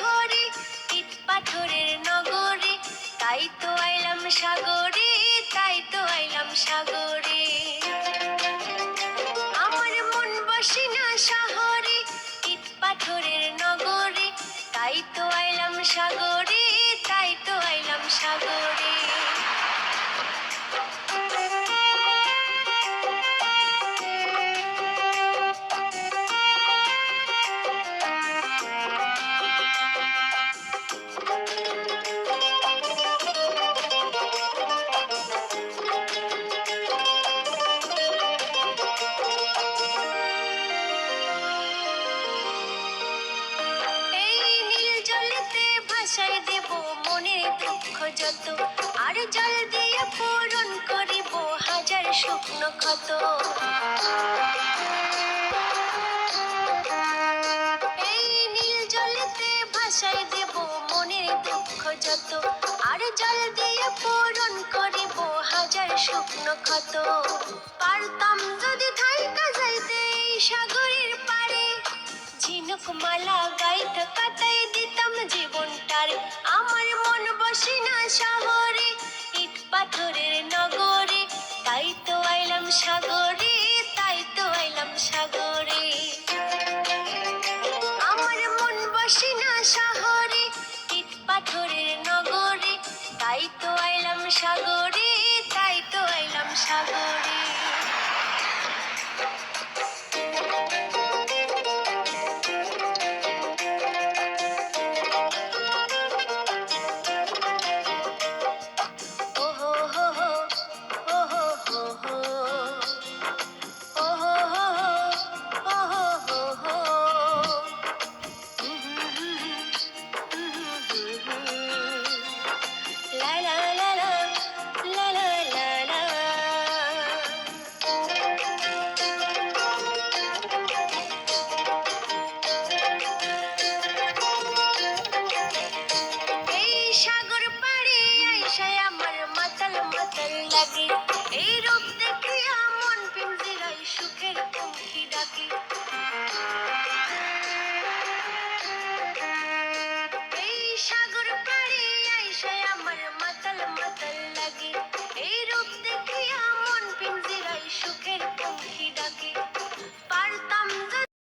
শহরে, ইট পাথরের নগরে, তাই তো আইলাম সাগরে, তাই তো আইলাম সাগরে। আমার মন বসে না শহরে, ইট পাথরের নগরে, তাই তো আইলাম সাগরে, তাই তো আইলাম সাগরে। ভাসাই দেব মনের দুঃখ যত, আর জল দিয়ে পূরণ করিব হাজার শুকনো ক্ষত। এই নীল জলেতে ভাসাই দেব মনের দুঃখ যত, আর জল দিয়ে পূরণ করিব হাজার শুকনো ক্ষত। পারতাম যদি থাইকা যাইতে এই সাগরের পারে, ঝিনুক মালা গাইতে কাটাই দিতাম জীবনটারে। আমার মন বসে না শহরে, ইট পাথরের নগরে, তাই তো আইলাম সাগরে, তাই তো আইলাম সাগরে। আমার মন বসে না শহরে, ইট পাথরের নগরে, তাই তো আইলাম সাগরে।